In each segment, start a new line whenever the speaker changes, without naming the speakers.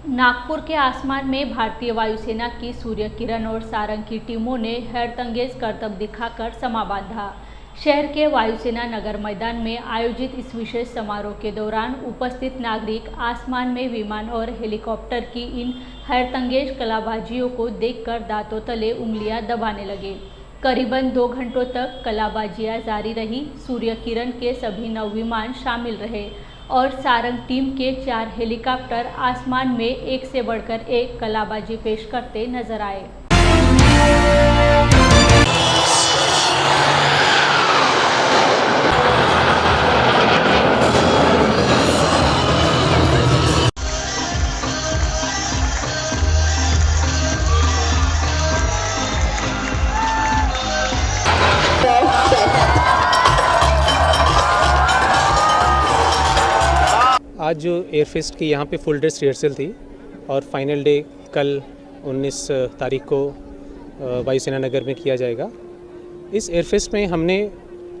नागपुर के आसमान में भारतीय वायुसेना की सूर्य किरण और सारंग की टीमों ने हैरतअंगेज करतब दिखाकर समा बांधा। शहर के वायुसेना नगर मैदान में आयोजित इस विशेष समारोह के दौरान उपस्थित नागरिक आसमान में विमान और हेलीकॉप्टर की इन हैरतअंगेज कलाबाजियों को देखकर दांतों तले उंगलियां दबाने लगे। करीबन 2 घंटों तक कलाबाजियां जारी रही। सूर्य किरण के सभी 9 विमान शामिल रहे और सारंग टीम के 4 हेलीकॉप्टर आसमान में एक से बढ़कर एक कलाबाजी पेश करते नजर आए।
आज जो एयरफेस्ट की यहाँ पे फुल ड्रेस रिहर्सल थी और फाइनल डे कल 19 तारीख को वायुसेना नगर में किया जाएगा। इस एयरफेस्ट में हमने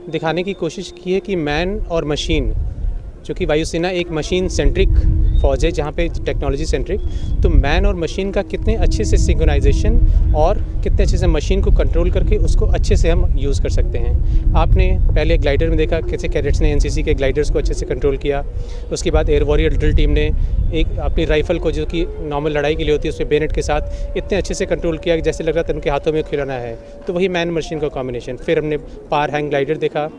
दिखाने की कोशिश की है कि मैन और मशीन, चूँकि वायुसेना एक मशीन सेंट्रिक फ़ौज है जहाँ पे टेक्नोलॉजी सेंट्रिक, तो मैन और मशीन का कितने अच्छे से सिंक्रोनाइजेशन और कितने अच्छे से मशीन को कंट्रोल करके उसको अच्छे से हम यूज़ कर सकते हैं। आपने पहले ग्लाइडर में देखा कैसे कैडेट्स ने एनसीसी के ग्लाइडर्स को अच्छे से कंट्रोल किया। उसके बाद एयर वॉरियर ड्रिल टीम ने एक अपनी राइफ़ल को, जो कि नॉर्मल लड़ाई के लिए होती है, उसमें बेनेट के साथ इतने अच्छे से कंट्रोल किया कि जैसे लग रहा था उनके हाथों में खिलौना है। तो वही मैन मशीन का कॉम्बिनेशन। फिर हमने पार हैंग ग्लाइडर देखा।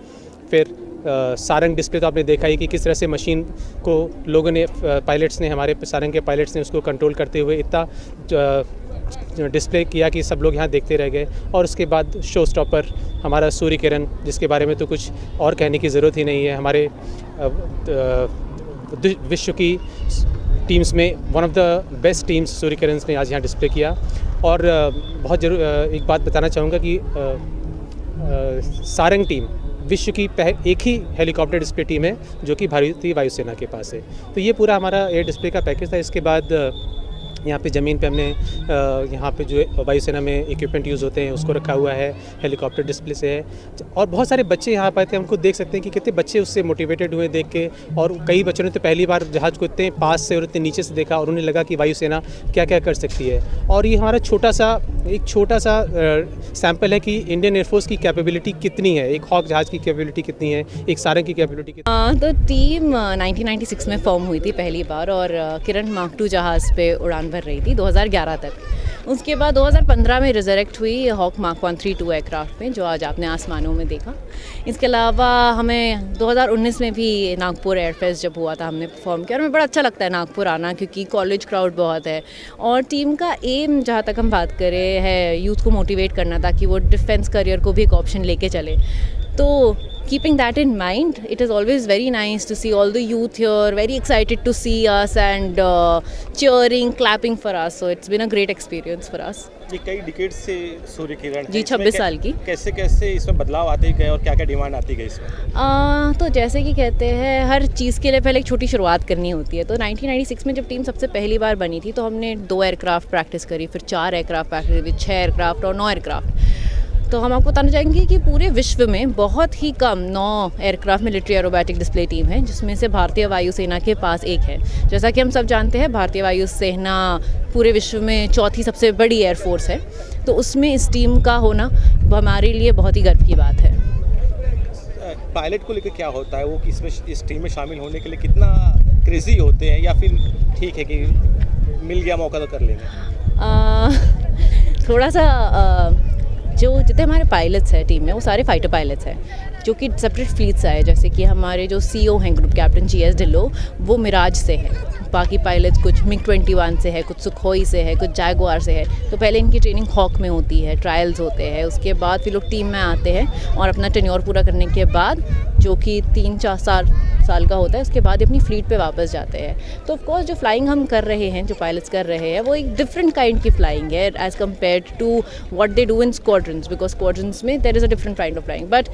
फिर सारंग डिस्प्ले तो आपने देखा ही कि किस तरह से मशीन को लोगों ने, पायलट्स ने, हमारे सारंग के पायलट्स ने उसको कंट्रोल करते हुए इतना डिस्प्ले किया कि सब लोग यहाँ देखते रह गए। और उसके बाद शो स्टॉपर हमारा सूर्य किरण, जिसके बारे में तो कुछ और कहने की ज़रूरत ही नहीं है। हमारे विश्व की टीम्स में one of the best teams Surya Kiran ने आज यहाँ डिस्प्ले किया। और बहुत एक बात बताना चाहूँगा कि सारंग टीम विश्व की एक ही हेलीकॉप्टर डिस्प्ले टीम है जो कि भारतीय वायुसेना के पास है। तो ये पूरा हमारा एयर डिस्प्ले का पैकेज था। इसके बाद यहाँ पे ज़मीन पे हमने यहाँ पे जो वायुसेना में इक्विपमेंट यूज़ होते हैं उसको रखा हुआ है, हेलीकॉप्टर डिस्प्ले से है। और बहुत सारे बच्चे यहाँ पर आए थे, हमको देख सकते हैं कि कितने बच्चे उससे मोटिवेटेड हुए देख के। और कई बच्चों ने तो पहली बार जहाज़ को इतने पास से और इतने नीचे से देखा और उन्हें लगा कि वायुसेना क्या क्या कर सकती है। और ये हमारा एक छोटा सा सैम्पल है कि इंडियन एयरफोर्स की कैपेबिलिटी कितनी है, एक हॉक जहाज़ की कैपेबिलिटी कितनी है, एक सारंग की कैपेबिलिटी कितनी।
तो टीम 1996 में फॉर्म हुई थी पहली बार और किरण मार्क 2 जहाज़ पे उड़ान भर रही थी 2011 तक। उसके बाद 2015 में रिजरेक्ट हुई हॉक मार्क 132 एयरक्राफ्ट में, जो आज आपने आसमानों में देखा। इसके अलावा हमें 2019 में भी नागपुर एयरफेस्ट जब हुआ था हमने परफॉर्म किया और हमें बड़ा अच्छा लगता है नागपुर आना, क्योंकि कॉलेज क्राउड बहुत है। और टीम का एम, जहाँ तक हम बात करें, है यूथ को मोटिवेट करना ताकि वो डिफेंस करियर को भी एक ऑप्शन लेके चले। तो keeping that in mind, it is always very nice to see all the youth here, very excited to see us and cheering, clapping for us. So it's been a great experience for us.
ये कई decade से सूर्य किरण
जी, 26 साल की।
कैसे कैसे इसमें बदलाव आते गए और क्या क्या डिमांड आती गई इसमें?
तो जैसे कि कहते हैं, हर चीज़ के लिए पहले एक छोटी शुरुआत करनी होती है। तो 1996 में जब टीम सबसे पहली बार बनी थी तो हमने 2 एयरक्राफ्ट प्रैक्टिस करी, फिर 4 एयरक्राफ्ट प्रैक्टिस करी, 6 एयरक्राफ्ट और 9 एयरक्राफ्ट। तो हम आपको बताना चाहेंगे कि पूरे विश्व में बहुत ही कम 9 aircraft military aerobatic display team है, जिसमें से भारतीय वायुसेना के पास एक है। जैसा कि हम सब जानते हैं, भारतीय वायुसेना पूरे विश्व में 4थी सबसे बड़ी एयरफोर्स है। तो उसमें इस टीम का होना हमारे लिए बहुत ही गर्व की बात है।
पायलट को लेकर क्या होता है, वो इसमें इस टीम में शामिल होने के लिए कितना क्रेजी होते हैं, या फिर ठीक है कि मिल गया मौका तो कर लेंगे?
थोड़ा सा जो जितने हमारे पायलट्स हैं टीम में, वो सारे फाइटर पायलट्स हैं जो कि सेपरेट फ्लीट से आए। जैसे कि हमारे जो CEO हैं ग्रुप कैप्टन GS ढिल्लो, वो मिराज से हैं। बाकी पायलट्स कुछ MiG-21 से है, कुछ सुखोई से है, कुछ जैगुआर से है। तो पहले इनकी ट्रेनिंग हॉक में होती है, ट्रायल्स होते हैं। उसके बाद फिर लोग टीम में आते हैं और अपना टेन्योर पूरा करने के बाद, जो कि 3-4 साल का होता है, उसके बाद अपनी फ्लीट पे वापस जाते हैं। तो ऑफकोर्स जो फ्लाइंग हम कर रहे हैं, जो पायलट्स कर रहे हैं, वो एक डिफरेंट काइंड की फ्लाइंग है as compare to what they do in squadrons, because squadrons में there is a different kind of flying. But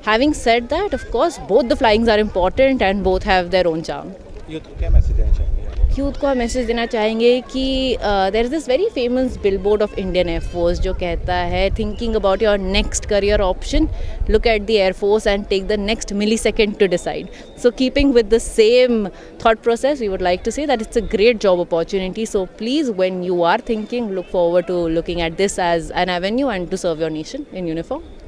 having said that, of course both the flyings are important and both have their own charm.
Youth को क्या message देना चाहेंगे?
Youth को हम message देना चाहेंगे कि there is this very famous billboard of Indian Air Force जो कहता है thinking about your next career option, look at the Air Force and take the next millisecond to decide. So keeping with the same thought process, we would like to say that it's a great job opportunity. So please, when you are thinking, look forward to looking at this as an avenue and to serve your nation in uniform.